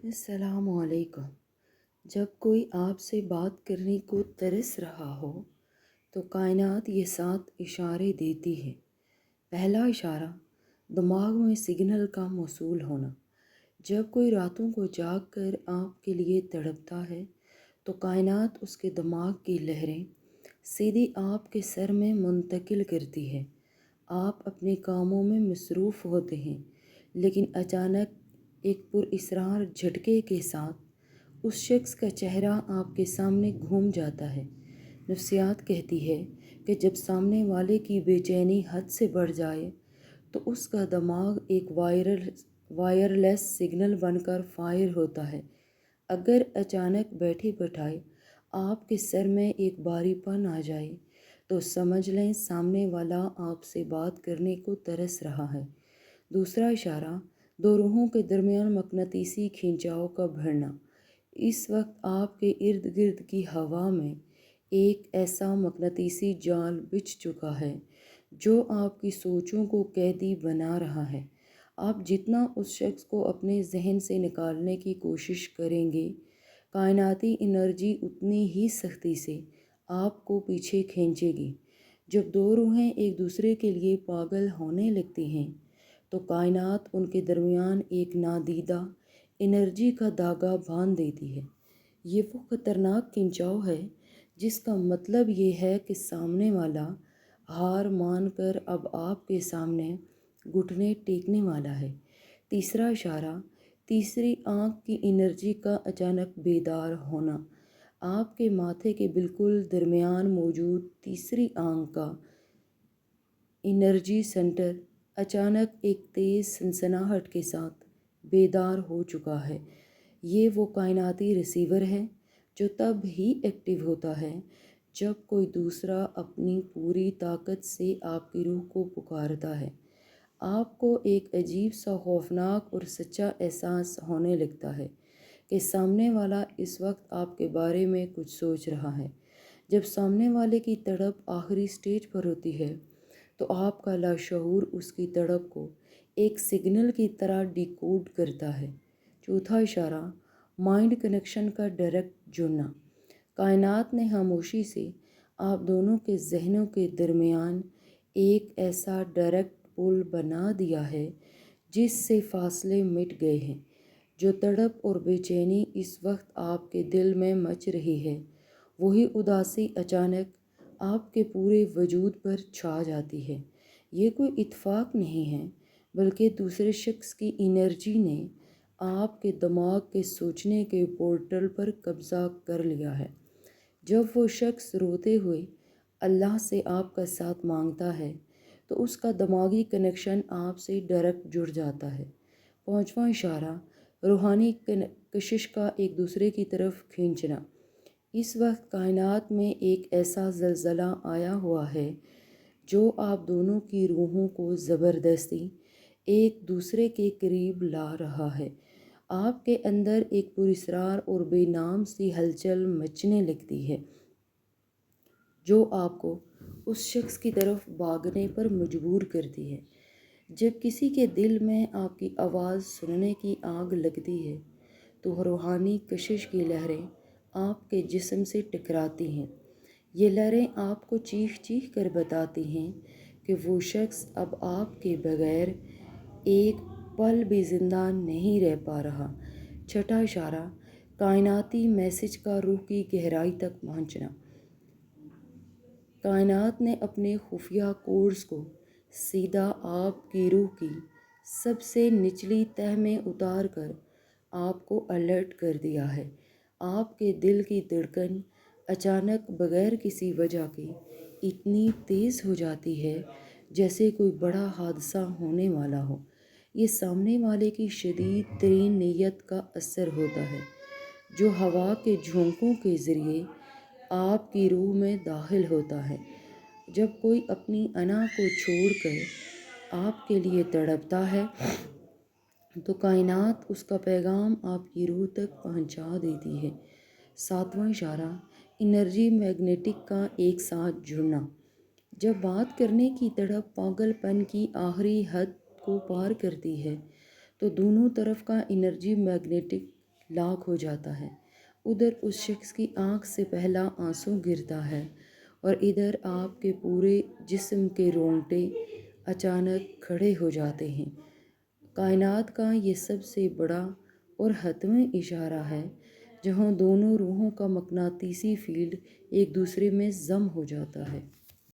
السلام علیکم۔ جب کوئی آپ سے بات کرنے کو ترس رہا ہو تو کائنات یہ 7 اشارے دیتی ہے۔ پہلا اشارہ، دماغ میں سگنل کا موصول ہونا۔ جب کوئی راتوں کو جاگ کر آپ کے لیے تڑپتا ہے تو کائنات اس کے دماغ کی لہریں سیدھی آپ کے سر میں منتقل کرتی ہے۔ آپ اپنے کاموں میں مصروف ہوتے ہیں، لیکن اچانک ایک پراسرار جھٹکے کے ساتھ اس شخص کا چہرہ آپ کے سامنے گھوم جاتا ہے۔ نفسیات کہتی ہے کہ جب سامنے والے کی بے چینی حد سے بڑھ جائے تو اس کا دماغ ایک وائرلیس سگنل بن کر فائر ہوتا ہے۔ اگر اچانک بیٹھے بٹھائے آپ کے سر میں ایک باری پن آ جائے تو سمجھ لیں سامنے والا آپ سے بات کرنے کو ترس رہا ہے۔ دوسرا اشارہ، دو روحوں کے درمیان مقناطیسی کھینچاؤ کا بڑھنا۔ اس وقت آپ کے ارد گرد کی ہوا میں ایک ایسا مقناطیسی جال بچھ چکا ہے جو آپ کی سوچوں کو قیدی بنا رہا ہے۔ آپ جتنا اس شخص کو اپنے ذہن سے نکالنے کی کوشش کریں گے، کائناتی انرجی اتنی ہی سختی سے آپ کو پیچھے کھینچے گی۔ جب دو روحیں ایک دوسرے کے لیے پاگل ہونے لگتی ہیں تو کائنات ان کے درمیان ایک نادیدہ انرجی کا دھاگا باندھ دیتی ہے۔ یہ وہ خطرناک کھنچاؤ ہے جس کا مطلب یہ ہے کہ سامنے والا ہار مان کر اب آپ کے سامنے گھٹنے ٹیکنے والا ہے۔ تیسرا اشارہ، تیسری آنکھ کی انرجی کا اچانک بیدار ہونا۔ آپ کے ماتھے کے بالکل درمیان موجود تیسری آنکھ کا انرجی سینٹر اچانک ایک تیز سنسناہٹ کے ساتھ بیدار ہو چکا ہے۔ یہ وہ کائناتی ریسیور ہے جو تب ہی ایکٹیو ہوتا ہے جب کوئی دوسرا اپنی پوری طاقت سے آپ کی روح کو پکارتا ہے۔ آپ کو ایک عجیب سا خوفناک اور سچا احساس ہونے لگتا ہے کہ سامنے والا اس وقت آپ کے بارے میں کچھ سوچ رہا ہے۔ جب سامنے والے کی تڑپ آخری سٹیج پر ہوتی ہے تو آپ کا لاشعور اس کی تڑپ کو ایک سگنل کی طرح ڈیکوڈ کرتا ہے۔ چوتھا اشارہ، مائنڈ کنیکشن کا ڈائریکٹ جڑنا۔ کائنات نے خاموشی سے آپ دونوں کے ذہنوں کے درمیان ایک ایسا ڈائریکٹ پل بنا دیا ہے جس سے فاصلے مٹ گئے ہیں۔ جو تڑپ اور بے چینی اس وقت آپ کے دل میں مچ رہی ہے، وہی اداسی اچانک آپ کے پورے وجود پر چھا جاتی ہے۔ یہ کوئی اتفاق نہیں ہے، بلکہ دوسرے شخص کی انرجی نے آپ کے دماغ کے سوچنے کے پورٹل پر قبضہ کر لیا ہے۔ جب وہ شخص روتے ہوئے اللہ سے آپ کا ساتھ مانگتا ہے تو اس کا دماغی کنیکشن آپ سے ڈائریکٹ جڑ جاتا ہے۔ پانچواں اشارہ، روحانی کشش کا ایک دوسرے کی طرف کھینچنا۔ اس وقت کائنات میں ایک ایسا زلزلہ آیا ہوا ہے جو آپ دونوں کی روحوں کو زبردستی ایک دوسرے کے قریب لا رہا ہے۔ آپ کے اندر ایک پراسرار اور بے نام سی ہلچل مچنے لگتی ہے جو آپ کو اس شخص کی طرف بھاگنے پر مجبور کرتی ہے۔ جب کسی کے دل میں آپ کی آواز سننے کی آگ لگتی ہے تو روحانی کشش کی لہریں آپ کے جسم سے ٹکراتی ہیں۔ یہ لہریں آپ کو چیخ چیخ کر بتاتی ہیں کہ وہ شخص اب آپ کے بغیر ایک پل بھی زندہ نہیں رہ پا رہا۔ چھٹا اشارہ، کائناتی میسج کا روح کی گہرائی تک پہنچنا۔ کائنات نے اپنے خفیہ کوڈز کو سیدھا آپ کی روح کی سب سے نچلی تہہ میں اتار کر آپ کو الرٹ کر دیا ہے۔ آپ کے دل کی دھڑکن اچانک بغیر کسی وجہ کے اتنی تیز ہو جاتی ہے جیسے کوئی بڑا حادثہ ہونے والا ہو۔ یہ سامنے والے کی شدید ترین نیت کا اثر ہوتا ہے جو ہوا کے جھونکوں کے ذریعے آپ کی روح میں داخل ہوتا ہے۔ جب کوئی اپنی انا کو چھوڑ کر آپ کے لیے تڑپتا ہے تو کائنات اس کا پیغام آپ کی روح تک پہنچا دیتی ہے۔ ساتواں اشارہ، انرجی میگنیٹک کا ایک ساتھ جڑنا۔ جب بات کرنے کی تڑپ پاگل پن کی آخری حد کو پار کرتی ہے تو دونوں طرف کا انرجی میگنیٹک لاک ہو جاتا ہے۔ ادھر اس شخص کی آنکھ سے پہلا آنسو گرتا ہے اور ادھر آپ کے پورے جسم کے رونگٹے اچانک کھڑے ہو جاتے ہیں۔ کائنات کا یہ سب سے بڑا اور حتمی اشارہ ہے، جہاں دونوں روحوں کا مقناطیسی فیلڈ ایک دوسرے میں ضم ہو جاتا ہے۔